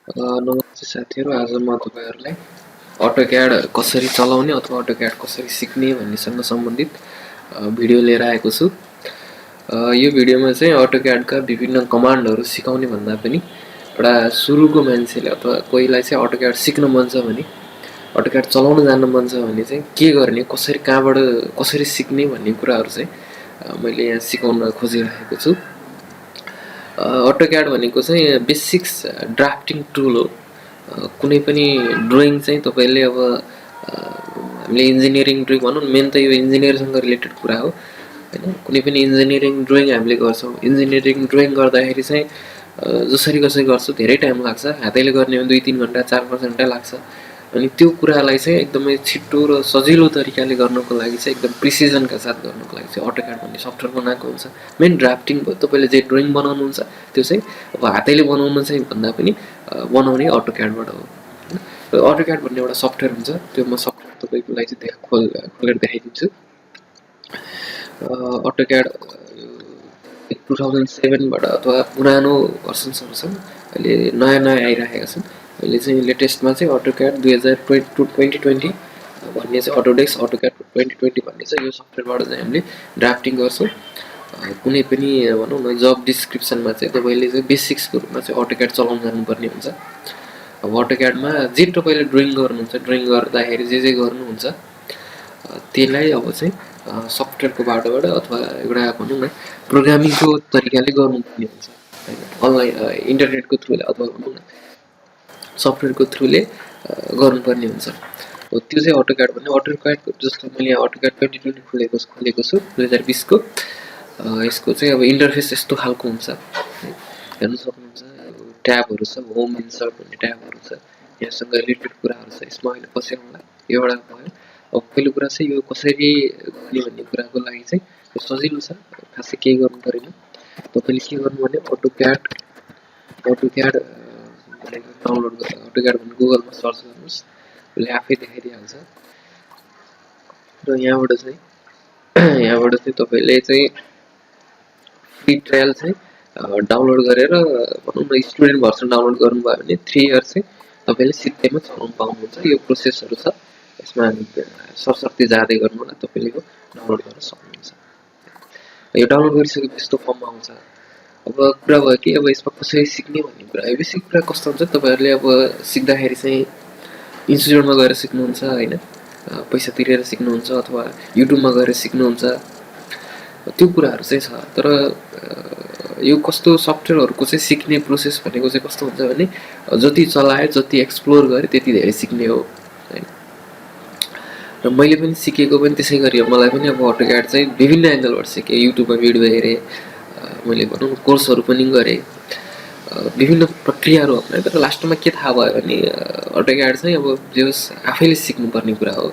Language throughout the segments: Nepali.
नमस्ते साथीहरू, आज म तपाईँहरूलाई अटोक्याड कसरी चलाउने अथवा अटोक्याड कसरी सिक्ने भन्नेसँग सम्बन्धित भिडियो लिएर आएको छु। यो भिडियोमा चाहिँ अटोक्याडका विभिन्न कमान्डहरू सिकाउने भन्दा पनि एउटा सुरुको मान्छेले अथवा कोहीलाई चाहिँ अटोक्याड सिक्न मन छ भने, अटोक्याड चलाउन जान्न मन छ भने चाहिँ के गर्ने, कसरी कहाँबाट कसरी सिक्ने भन्ने कुराहरू चाहिँ मैले यहाँ सिकाउन खोजिरहेको छु। अटोक्याड भनेको चाहिँ बेसिक्स ड्राफ्टिङ टुल हो। कुनै पनि ड्रइङ चाहिँ तपाईँले अब हामीले इन्जिनियरिङ ड्रइङ भनौँ, मेन त यो इन्जिनियरसँग रिलेटेड कुरा हो होइन। कुनै पनि इन्जिनियरिङ ड्रइङ हामीले गर्छौँ, इन्जिनियरिङ ड्रइङ गर्दाखेरि चाहिँ जसरी कसरी गर्छौँ धेरै टाइम लाग्छ। हातैले गर्ने हो 2-3 घन्टा 4-5 घन्टा लाग्छ। अनि त्यो कुरालाई चाहिँ एकदमै छिटो र सजिलो तरिकाले गर्नको लागि चाहिँ एकदम प्रिसिजनका साथ गर्नको लागि चाहिँ अटोक्याड भन्ने सफ्टवेयर बनाएको हुन्छ। मेन ड्राफ्टिङ भयो, तपाईँले जे ड्रइङ बनाउनुहुन्छ त्यो चाहिँ अब हातैले बनाउनु चाहिँ भन्दा पनि बनाउने अटोक्याडबाट हो। र अटोक्याड भन्ने एउटा सफ्टवेयर हुन्छ, त्यो म सफ्टवेयर तपाईँको लागि चाहिँ खोलेर देखाइदिन्छु। अटोक्याड 2007बाट अथवा पुरानो भर्सन्सहरू छन्, अहिले नयाँ नयाँ आइरहेका छन्। अहिले चाहिँ लेटेस्टमा चाहिँ अटोक्याड 2020 भन्ने चाहिँ अटोक्याड 2020 भन्ने चाहिँ यो सफ्टवेयरबाट चाहिँ हामीले ड्राफ्टिङ गर्छौँ। कुनै पनि भनौँ न जब डिस्क्रिप्सनमा चाहिँ तपाईँले चाहिँ बेसिक्सको रूपमा चाहिँ अटोक्याड चलाउन जानुपर्ने हुन्छ। अब अटोक्याडमा जे तपाईँले ड्रइङ गर्नुहुन्छ, ड्रइङ गर्दाखेरि जे गर्नुहुन्छ त्यसलाई अब चाहिँ सफ्टवेयरको बाटोबाट अथवा एउटा भनौँ न प्रोग्रामिङको तरिकाले गर्नुपर्ने हुन्छ होइन। अनलाइन इन्टरनेटको थ्रुले अथवा भनौँ न सफ्टवेयरको थ्रुले गर्नुपर्ने हुन्छ। त्यो चाहिँ अटोक्याड भन्ने अटोक्याड जस्तो मैले यहाँ अटोक्याड 2020 खोलेको छु 2020 को। यसको चाहिँ अब इन्टरफेस यस्तो खालको हुन्छ, हेर्न सक्नुहुन्छ। ट्याबहरू छ, होम इन्सर्ट भन्ने ट्याबहरू छ, यहाँसँग रिलेटेड कुराहरू छ। यसमा अहिले पछि आउँला एउटा भयो। अब पहिलो कुरा चाहिँ यो कसरी गर्ने भन्ने कुराको लागि चाहिँ यो सजिलो छ, खासै केही गर्नु परेन। तपाईँले के गर्नु भने अटोक्याड डाउनलोड गरेर अटोक्याड भन्ने गुगलमा सर्च गर्नुहोस्, उसले आफै देखाइदिइहाल्छ। र यहाँबाट चाहिँ तपाईँले चाहिँ फ्री ट्रायल चाहिँ डाउनलोड गरेर भनौँ न स्टुडेन्ट भर्सन डाउनलोड गर्नुभयो भने 3 इयर चाहिँ तपाईँले सित्तैमा चलाउनु पाउनुहुन्छ। यो प्रोसेसहरू छ, यसमा सरसर्ती जाँदै गर्नु होला, तपाईँले यो डाउनलोड गर्न सक्नुहुन्छ। यो डाउनलोड गरिसकेपछि यस्तो फर्ममा आउँछ। अब कुरा भयो कि अब यसमा कसरी सिक्ने भन्ने कुरा। यो बेसिक कुरा कस्तो हुन्छ, तपाईँहरूले अब सिक्दाखेरि चाहिँ इन्स्टिट्युटमा गएर सिक्नुहुन्छ होइन, पैसा तिरेर सिक्नुहुन्छ अथवा युट्युबमा गएर सिक्नुहुन्छ, त्यो कुराहरू चाहिँ छ। तर यो कस्तो सफ्टवेयरहरूको चाहिँ सिक्ने प्रोसेस भनेको चाहिँ कस्तो हुन्छ भने जति चलाए जति एक्सप्लोर गरे त्यति धेरै सिक्ने हो होइन। र मैले पनि सिकेको पनि त्यसै गरी हो। मलाई पनि अब अटोक्याड चाहिँ विभिन्न एङ्गलबाट सिकेँ, युट्युबमा भिडियो हेरेँ, मैले भनौँ कोर्सहरू पनि गरेँ, विभिन्न प्रक्रियाहरू अपनाएँ। तर लास्टमा के थाहा भयो भने अटोक्याड चाहिँ अब जे होस् आफैले सिक्नुपर्ने कुरा हो,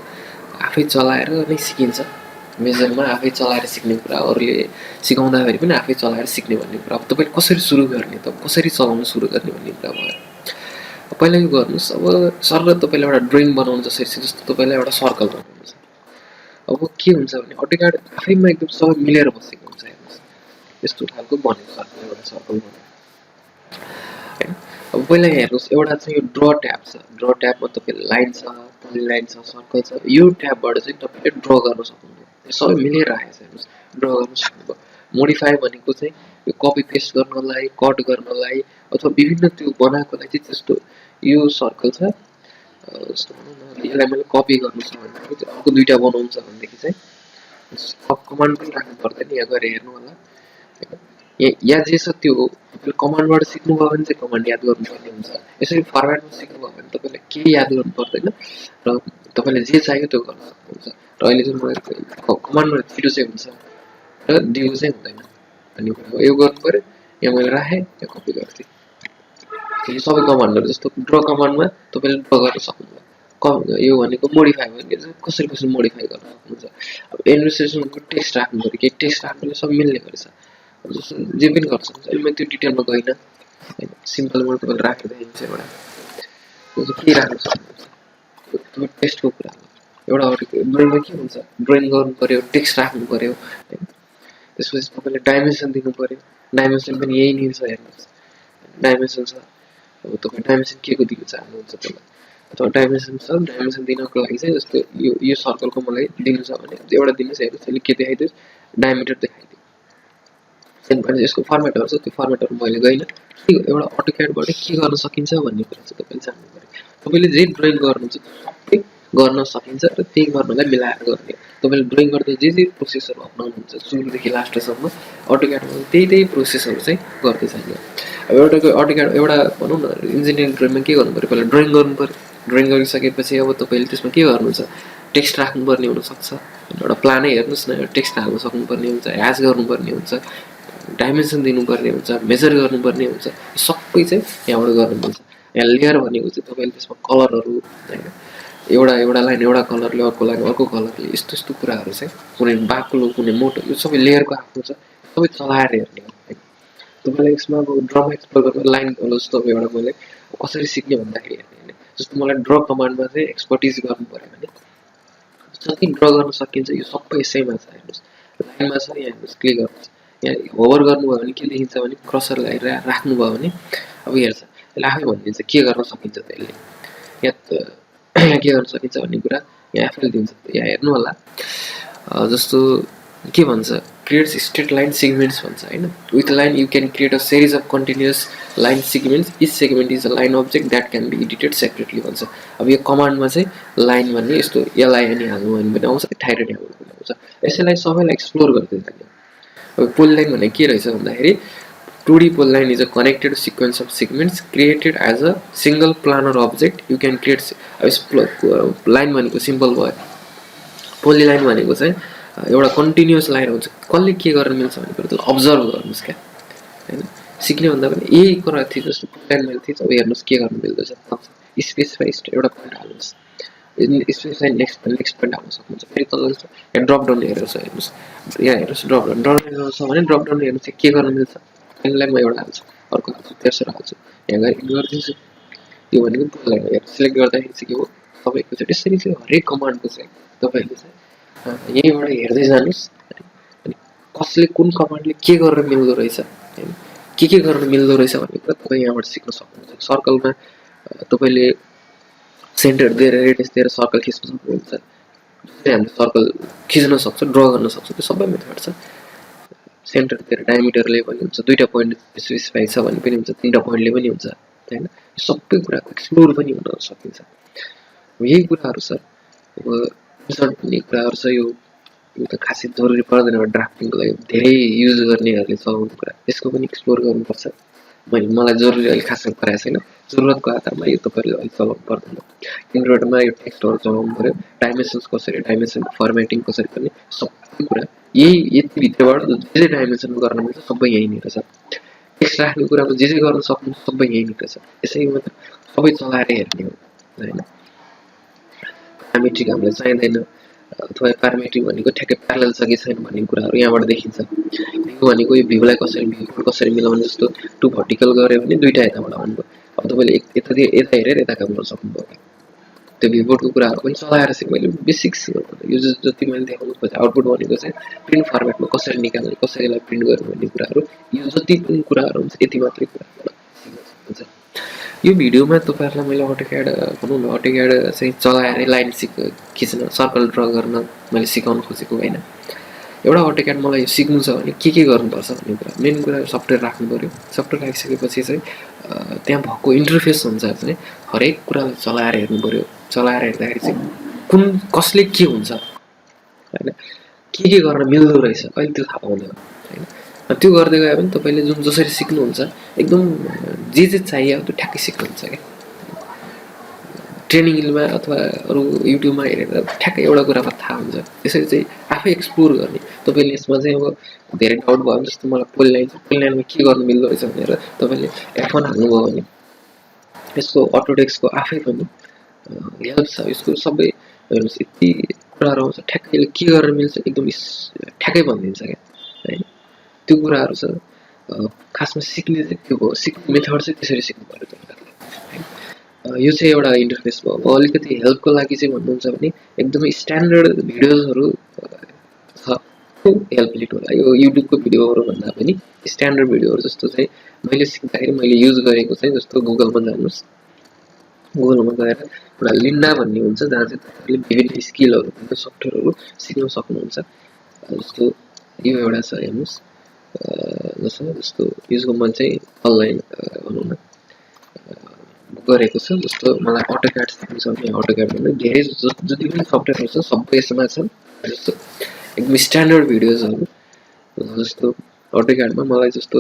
आफै चलाएर नै सिकिन्छ। मेजरमा आफै चलाएर सिक्ने कुरा, अरूले सिकाउँदाखेरि पनि आफै चलाएर सिक्ने भन्ने कुरा। अब तपाईँ कसरी सुरु गर्ने त, कसरी चलाउन सुरु गर्ने भन्ने कुरा भयो। पहिला यो गर्नुहोस्, अब सरल तपाईँले एउटा ड्रइङ बनाउनु जसरी जस्तो तपाईँलाई एउटा सर्कल बनाउनु छ। अब के हुन्छ भने अटोक्याड आफैमा एकदम सबै मिलेर बसेको हुन्छ। हेर्नुहोस् यस्तो खालको बनेको सर्कल, एउटा सर्कल बनेको होइन। अब पहिला हेर्नुहोस्, एउटा चाहिँ यो ड्र ट्याब छ। ड्र ट्याबमा तपाईँले लाइन छ, पोली लाइन छ, सर्कल छ। यो ट्याबबाट चाहिँ तपाईँले ड्र गर्न सक्नुहुन्छ। यो सबै मिलेर आएको छ। हेर्नुहोस् ड्र गर्न सक्नुभयो। मोडिफाई भनेको चाहिँ यो कपी पेस्ट गर्नलाई, कट गर्नलाई अथवा विभिन्न त्यो बनाएकोलाई चाहिँ जस्तो यो सर्कल छ, जस्तो भनौँ न यसलाई मैले कपी गर्नु छ भने अर्को 2टा बनाउनु छ भनेदेखि चाहिँ कमान्ड पनि राख्नु पर्दैन। यहाँ गएर हेर्नु होला, यहाँ जे छ त्यो कमान्डबाट सिक्नुभयो भने चाहिँ कमान्ड याद गर्नुपर्ने हुन्छ। यसरी फर्मेटमा सिक्नुभयो भने तपाईँले केही याद गर्नु पर्दैन र तपाईँले जे चाहियो त्यो गर्न सक्नुहुन्छ। र अहिले चाहिँ मलाई कमान्डबाट छिटो चाहिँ हुन्छ र ढिलो चाहिँ हुँदैन भन्ने कुरा हो। यो गर्नु पऱ्यो, यहाँ मैले राखेँ, यहाँ कपी गर्थेँ। यो सबै कमान्डहरू जस्तो ड्र कमान्डमा तपाईँले ड्र गर्न सक्नुहुन्छ। यो भनेको मोडिफाई भने कसरी मोडिफाई गर्न सक्नुहुन्छ। अब इलस्ट्रेसनको टेक्स्ट राख्नु पऱ्यो, केही टेक्स्ट राख्नुले सब मिल्ने गरेछ। अब जस्तो जे पनि गर्न सक्नुहुन्छ। अहिले मैले त्यो डिटेलमा गइनँ होइन, सिम्पल मैले तपाईँले राखेर दिन्छ। एउटा के राख्नु सक्नुहुन्छ, तपाईँ टेक्स्टको कुरा एउटा ड्रइङमा के हुन्छ, ड्रइङ गर्नु पऱ्यो, टेक्स्ट राख्नु पऱ्यो होइन। त्यसपछि तपाईँले डाइमेन्सन दिनु पऱ्यो, डाइमेन्सन पनि यही नै छ। हेर्नुहोस् डाइमेन्सन छ, अब तपाईँ डाइमेन्सन के को दिन चाहनुहुन्छ त्यसलाई अथवा डाइमेन्सन छ डाइमेन्सन दिनको लागि चाहिँ जस्तो यो सर्कलको मलाई दिनु छ भने एउटा दिनुहोस् हेर्नुहोस् यसले के देखाइदियोस् डायमिटर देखाइदियो त्यसपछि यसको फर्मेटहरू छ त्यो फर्मेटहरू मैले गइनँ एउटा अटोक्याडबाट के गर्न सकिन्छ भन्ने कुरा चाहिँ तपाईँले जान्नु पर्यो तपाईँले जे ड्रइङ गर्नुहुन्छ सबै गर्न सकिन्छ र त्यही गर्नलाई मिलाएर गर्ने तपाईँले ड्रइङ गर्दा जे प्रोसेसहरू अप्नाउनुहुन्छ सुरुदेखि लास्टसम्म अटोक्याडमा त्यही प्रोसेसहरू चाहिँ गर्दै जाने अब अटोक्याड एउटा भनौँ न इन्जिनियरिङ ड्रइङमा के गर्नु पऱ्यो पहिला ड्रइङ गर्नु पऱ्यो ड्रइङ गरिसकेपछि अब तपाईँले त्यसमा के गर्नुहुन्छ टेक्स्ट राख्नुपर्ने हुनसक्छ एउटा प्लानै हेर्नुहोस् न टेक्स्ट हाल्न सक्नुपर्ने हुन्छ ह्याज गर्नुपर्ने हुन्छ डाइमेन्सन दिनुपर्ने हुन्छ मेजर गर्नुपर्ने हुन्छ सबै चाहिँ यहाँबाट गर्नु मिल्छ यहाँ लेयर भनेको चाहिँ तपाईँले त्यसमा कलरहरू होइन एउटा लाइन एउटा कलरले अर्को लाइन अर्को कलरले यस्तो कुराहरू चाहिँ कुनै बाक्लो कुनै मोटो यो सबै लेयरको आफ्नो छ सबै चलाएर हेर्ने हो है तपाईँलाई यसमा अब ड्रमा एक्सप्लोर गरेर लाइन जस्तो अब एउटा मैले कसरी सिक्ने भन्दाखेरि हेर्ने होइन जस्तो मलाई ड्र कमान्डमा चाहिँ एक्सपर्टिज गर्नु पऱ्यो भने जति ड्र गर्न सकिन्छ यो सबै यसैमा छ हेर्नुहोस् लाइनमा छ यहाँ हेर्नुहोस् क्लिक गर्नुहोस् यहाँ होभर गर्नुभयो भने के देखिन्छ भने क्रसरलाई राख्नुभयो भने अब हेर्छ यसले आफै भनिदिन्छ के गर्न सकिन्छ त्यसले यहाँ के गर्न सकिन्छ भन्ने कुरा यहाँ आफैले दिन्छ यहाँ हेर्नु होला जस्तो के भन्छ क्रिएट्स स्ट्रेट लाइन सेगमेन्ट्स भन्छ होइन with line you can create a series of continuous line segments each segment is a line object that can be edited separately भन्छ अब यो कमान्डमा चाहिँ लाइन भन्ने यस्तो एलआइएन हाल्नु भने पनि आउँछ थाइरोइड हाल्नु पनि आउँछ यसैलाई सबैलाई एक्सप्लोर गर्दै जाने अब पोल लाइन भनेको के रहेछ भन्दाखेरि 2D polyline line is a connected sequence of segments created as a single planar object. You can create line भनेको सिम्पल भयो पोलिलाइन भनेको चाहिँ एउटा कन्टिन्युअस लाइन हुन्छ कसले के गर्न मिल्छ भन्ने कुरा त्यसलाई अब्जर्भ गर्नुस् क्या हैन सिक्ने भन्दा पनि यही कुरा थियो जस्तो पोलिलाइन मैले थिए अब हेर्नुस् के गर्न मिल्दैछ स्पेसिफाइड एउटा पोइन्ट हाल्नुस् स्पेसिफाइड नेक्स्ट पोइन्ट हाल्न सक्नुहुन्छ फेरि तल यहाँ ड्रप डाउन हेर्नुस् यहाँ हेर्नुस् ड्रप डाउन छ भने ड्रप डाउन हेर्नुस् के गर्न मिल्छ यसलाई म एउटा हाल्छु अर्को हाल्छु तेस्रो हाल्छु यहाँ गएर गरिदिन्छु यो भनेको पोलिलाइन हेर सिलेक्ट गर्दाखेरि चाहिँ के हो तपाईको चाहिँ त्यसरी चाहिँ हरेक कमान्डको चाहिँ तपाईले चाहिँ यहीबाट हेर्दै जानुस् अनि कसले कुन कमान्डले के गर्न मिल्दो रहेछ हैन के गर्न मिल्दो रहेछ भन्ने कुरा तपाई यहाँबाट सिक्न सक्नुहुन्छ सर्कलमा तपाईले सेन्टर दिएर रेडियस दिएर सर्कल खिच्न सक्नुहुन्छ जस्तै हामीले सर्कल खिच्न सक्छ ड्र गर्न सक्छ त्यो सबै मेथड छ सेन्टर दिएर डायमिटरले पनि हुन्छ दुईटा पोइन्ट स्पेसिफाई छ भने पनि हुन्छ तीनटा पोइन्टले पनि हुन्छ हैन सबै कुराको एक्सप्लोर पनि हुन सकिन्छ यही कुराहरु छ अब रिसर्च भन्ने कुराहरु छ यो त खासै जरुरी पर्दैन ड्राफ्टिङको लागि धेरै युज गर्नेहरुले चलाउने कुरा यसको पनि एक्सप्लोर गर्नुपर्छ मलाई जरुरी अहिले खासै परेको छैन जरुरतको आधारमा यो तपाईहरुले अहिले चलाउनु पर्दैन इन्ट्रोडमा यो टेक्स्टहरु चलाउनु पर्यो डाइमेन्सन्स कसरी डाइमेन्सन फर्मेटिङ कसरी गर्ने सबै कुरा यति भित्रबाट जे डाइमेन्सन गर्न मिल्छ सबै यही नै रहेछ टेक्स्ट राख्ने कुरामा जे गर्न सक्नुहुन्छ सबै यही नै रहेछ यसैमा सबै चलाएर हेर्ने हो हैन प्यारामेट्रिक हामीलाई चाहिँदैन अथवा प्यारामेट्रिक भनेको ठ्याक्कै प्यारलल छ कि छैन भन्ने कुराहरु यहाँबाट देखिन्छ भ्यू भनेको यो भ्यूलाई कसरी मिलाउने जस्तो टु भर्टिकल गरे भने दुईटा यताबाट आउनुभयो अब तपाईले यता हेरेर यता काम गर्न सक्नुभयो त्यो भ्यूबोर्डको कुराहरु पनि चलाएर चाहिँ मैले बेसिक्स यो जति मैले देखाउनु खोजे आउटपुट भनेको चाहिँ प्रिन्ट फर्मेटमा कसरी निकाल्ने कसैलाई प्रिन्ट गर्ने भन्ने कुराहरु यो जति पनि कुराहरु हुन्छ यति मात्रै कुरा हुन्छ यो भिडियोमा तपाईहरुलाई मैले autocad भनौं न autocad चाहिँ चलाएर लाइन खिच्न सर्कल ड्रा गर्न मैले सिकाउन खोजेको हैन एउटा autocad मलाई सिक्नु छ भने के गर्नुपर्छ भन्ने कुरा मेन कुरा सफ्टवेयर राख्नु पर्यो सफ्टवेयर राखिसकेपछि चाहिँ त्यहाँ भएको इन्टरफेस अनुसार चाहिँ हरेक कुरालाई चलाएर हेर्नु पर्यो चलाएर हेर्दाखेरि चाहिँ कुन कसले के हुन्छ हैन के गर्न मिल्दो रहेछ अहिले त्यो थाहा पाउँदैन हैन त्यो गर्दै गयो भने तपाईले जुन जसरी सिक्नुहुन्छ एकदम जे चाहियो त्यो ठ्याक्कै सिक्नुहुन्छ के ट्रेनिङ हिलमा अथवा अरु युट्युबमा हेरेर ठ्याक्कै एउटा कुरामा थाहा हुन्छ त्यसरी चाहिँ आफै एक्सप्लोर गर्ने तपाईले यसमा चाहिँ अब धेरै डाउट भयो जस्तो मलाई पोलिलाइनमा के गर्न मिल्दो रहेछ भनेर तपाईले F1 हाल्नुभयो भने यसको अटोडेस्कको आफै पनि हेल्प छ यसको सबै हेर्नुस् यति कुराहरु आउँछ ठ्याक्कै के गर्न मिल्छ एकदम ठ्याक्कै भनिदिन्छ के हैन त्यो कुराहरु छ खासमा सिक्ने चाहिँ त्यो हो सिक्ने मेथड चाहिँ त्यसरी सिक्नु पर्यो तपाईहरुले यो चाहिँ एउटा इन्टरफेस भयो अलिकति हेल्पको लागि चाहिँ भन्नुहुन्छ भने एकदमै स्ट्यान्डर्ड भिडियोजहरु छ हेल्पलेट होला यो युट्युबको भिडियोहरू भन्दा पनि स्ट्यान्डर्ड भिडियोहरू जस्तो चाहिँ मैले सिक्दाखेरि मैले युज गरेको चाहिँ जस्तो गुगलमा जानुहोस् गुगलमा गएर एउटा लिन्डा भन्ने हुन्छ जहाँ चाहिँ तपाईँले विभिन्न स्किलहरू सफ्टवेयरहरू सिक्न सक्नुहुन्छ जस्तो यो एउटा छ हेर्नुहोस् जस्तो यसको मैले चाहिँ अनलाइन भनौँ न गरेको छ जस्तो मलाई अटोक्याड सिक्नु छ भने अटोक्याड भन्दा धेरै जति पनि सफ्टवेयरहरू छ सबै यसमा छन् जस्तो एकदम स्ट्यान्डर्ड भिडियोजहरू जस्तो अटोक्याडमा मलाई जस्तो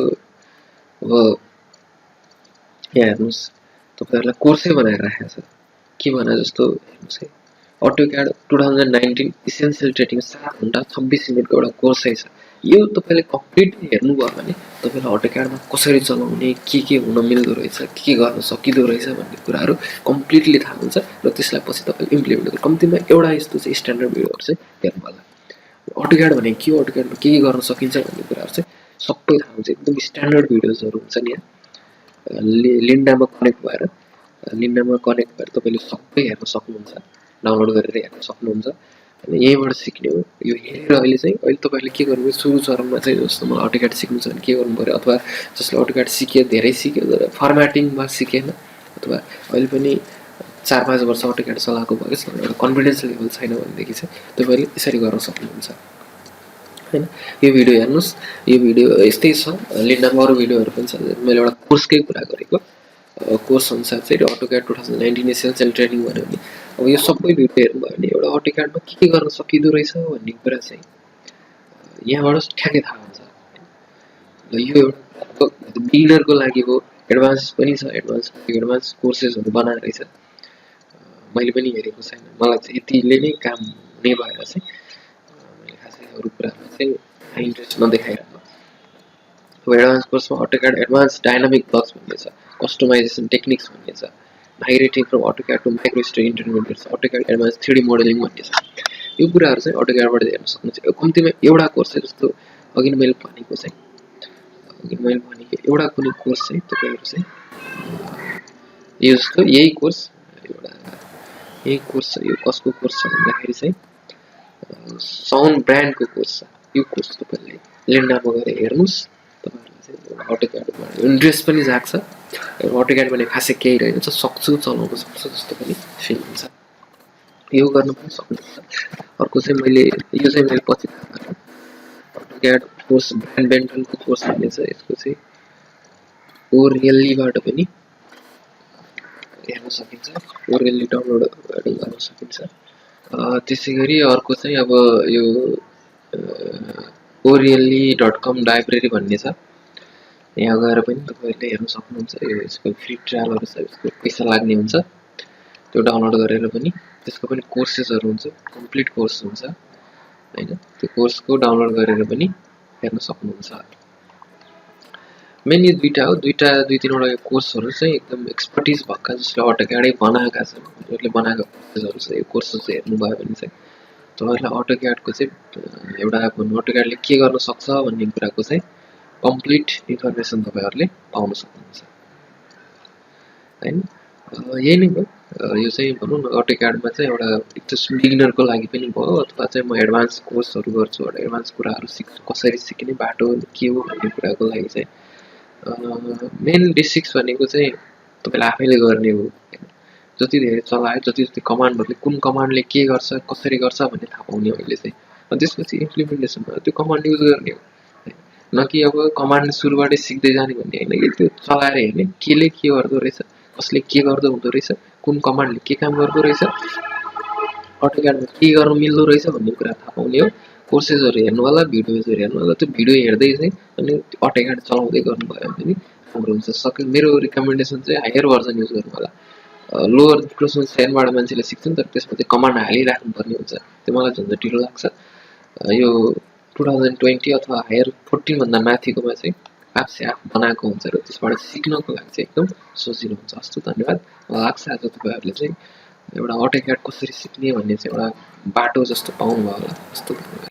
अब यहाँ हेर्नुहोस् तपाईँहरूलाई कोर्सै बनाएर राखेको छ के भने जस्तो हेर्नुहोस् है अटोक्याड 2019 इसेन्सियल ट्रेनिङ 7 घण्टा 26 मिनटको एउटा कोर्सै छ यो तपाईँले कम्प्लिट हेर्नुभयो भने तपाईँलाई अटोक्याडमा कसरी चलाउने के हुन मिल्दो रहेछ के गर्न सकिँदो रहेछ भन्ने कुराहरू कम्प्लिटली थाहा हुन्छ र त्यसलाई पछि तपाईँले इम्प्लिमेन्ट गर्नु कम्तीमा एउटा यस्तो चाहिँ स्ट्यान्डर्ड भिडियोहरू चाहिँ हेर्नु होला अटोक्याड भने के हो अटोक्याडमा के गर्न सकिन्छ भन्ने कुराहरू चाहिँ सबै थाहा हुन्छ एकदम स्ट्यान्डर्ड भिडियोजहरू हुन्छन् यहाँ लिन्डामा कनेक्ट भएर तपाईँले सबै हेर्न सक्नुहुन्छ डाउनलोड गरेर हेर्न सक्नुहुन्छ अनि यहीँबाट सिक्ने हो यो हेरेर अहिले तपाईँले के गर्नु सुरु चरणमा चाहिँ जस्तो मलाई अटोक्याड सिक्नु छ भने के गर्नु पऱ्यो अथवा जसले अटोक्याड सिक्यो धेरै सिक्यो तर फर्मेटिङमा सिकेन अथवा अहिले पनि 4-5 वर्ष अटोक्याड चलाएको भएछ एउटा कन्फिडेन्स लेभल छैन भनेदेखि चाहिँ तपाईँले यसरी गर्न सक्नुहुन्छ हैन यो भिडियो हेर्नुहोस् यो भिडियो यस्तै छ लिन्डामा अरू भिडियोहरू पनि छ मैले एउटा कोर्सकै कुरा गरेको कोर्स अनुसार चाहिँ अटोक्याड 2019 एसेन्सियल ट्रेनिङ भन्यो भने अब यो सबै भिडियो हेर्नुभयो भने एउटा अटोक्याडमा के गर्न सकिँदो रहेछ भन्ने कुरा चाहिँ यहाँबाट ठ्याक्कै थाहा हुन्छ ल यो एउटा बिगिनरको लागि हो एडभान्स पनि छ एडभान्स कोर्सेसहरू बनाएर रहेछ मैले पनि हेरेको छैन मलाई चाहिँ यतिले नै काम हुने भएर चाहिँ मैले खासै अरू कुरामा चाहिँ इन्ट्रेस्ट नदेखाइरहेको अब एडभान्स कोर्समा अटोक्याड एडभान्स डाइनामिक ब्लक्स भन्ने छ कस्टमाइजेसन टेक्निक्स भन्ने छ migrating from AutoCAD to micro store intermediate छ अटोक्याड एडभान्स 3D मोडलिङ भन्ने छ यो कुराहरू चाहिँ अटोक्याडबाट हेर्न सक्नुहुन्छ कम्तीमा एउटा कोर्स चाहिँ जस्तो अघि मैले भनेको एउटा कुनै कोर्स चाहिँ तपाईँहरू चाहिँ यो जस्तो यही कोर्स छ यो कसको कोर्स छ भन्दाखेरि चाहिँ साउन्ड ब्रान्डको कोर्स छ यो कोर्स तपाईँले लिन्डामा गएर हेर्नुहोस् तपाईँहरूलाई चाहिँ अटोक्याडमा इन्ट्रेस्ट पनि जाग्छ अटोक्याड भने खासै केही रहेछ सक्छु चलाउन सक्छु जस्तो पनि फिल हुन्छ यो गर्न पनि सक्नुहुन्छ अर्को चाहिँ मैले पछि अटोक्याड कोर्स ब्रान्ड बेन्टलको कोर्स भन्ने छ यसको चाहिँ ओरियल्लीबाट पनि हेर्न सकिन्छ ओरियल्ली डाउनलोड गर्न सकिन्छ त्यसै गरी अर्को चाहिँ अब यो orially.com लाइब्रेरी भन्ने छ यहाँ गएर पनि तपाईँहरूले हेर्न सक्नुहुन्छ यो यसको फ्री ट्रायलहरू छ यसको पैसा लाग्ने हुन्छ त्यो डाउनलोड गरेर पनि त्यसको पनि कोर्सेसहरू हुन्छ कम्प्लिट कोर्स हुन्छ हैन त्यो कोर्सको डाउनलोड गरेर पनि हेर्न सक्नुहुन्छ मेन यो दुई तीनवटा यो कोर्सहरू चाहिँ एकदम एक्सपर्टिज भएका जसले अटोक्याडै बनाएका छन् उनीहरूले बनाएको कोर्सेसहरू छ यो कोर्सेस हेर्नुभयो भने चाहिँ तपाईँहरूलाई अटोक्याडको चाहिँ एउटा अटोक्याडले के गर्न सक्छ भन्ने कुराको चाहिँ कम्प्लिट इन्फर्मेसन तपाईँहरूले पाउन सक्नुहुन्छ हैन यही नै हो यो चाहिँ भनौँ न अटोक्याडमा चाहिँ एउटा बिगिनरको लागि पनि भयो अथवा चाहिँ म एडभान्स कोर्सहरू गर्छु एडभान्स कुराहरू कसरी सिक्ने बाटो के हो भन्ने कुराको लागि चाहिँ मेन बेसिक्स भनेको चाहिँ तपाईँले आफैले गर्ने हो जति धेरै चलायो जति कमान्डहरूले कुन कमान्डले के गर्छ कसरी गर्छ भन्ने थाहा पाउने अहिले चाहिँ त्यसपछि इम्प्लिमेन्टेसनमा त्यो कमान्ड युज गर्ने हो न कि अब कमान्ड सुरुबाटै सिक्दै जाने भन्ने होइन कि त्यो चलाएर हेर्ने केले के गर्दो रहेछ कसले के गर्दो हुँदो रहेछ कुन कमान्डले के काम गर्दो रहेछ अटोक्याडमा के गर्नु मिल्दो रहेछ भन्ने कुरा थाहा पाउने हो कोर्सेसहरू हेर्नु होला भिडियोजहरू हेर्नु होला त्यो भिडियो हेर्दै चाहिँ अनि अटोक्याड चलाउँदै गर्नुभयो भने पनि राम्रो हुन्छ मेरो रिकमेन्डेसन चाहिँ हायर भर्जन युज गर्नु होला लोवर क्रोसमा सेनबाट मान्छेले सिक्छन् तर त्यसमा चाहिँ कमान्ड हालिराख्नुपर्ने हुन्छ त्यो मलाई झन्झटिलो लाग्छ यो 2020 अथवा हायर 14 भन्दा माथिकोमा चाहिँ आफसे आफ बनाएको हुन्छ र त्यसबाट सिक्नको लागि चाहिँ एकदम सजिलो हुन्छ जस्तो धन्यवाद लाग्छ आज तपाईँहरूले चाहिँ एउटा अटोक्याड कसरी सिक्ने भन्ने चाहिँ एउटा बाटो जस्तो पाउनुभयो होला जस्तो धन्यवाद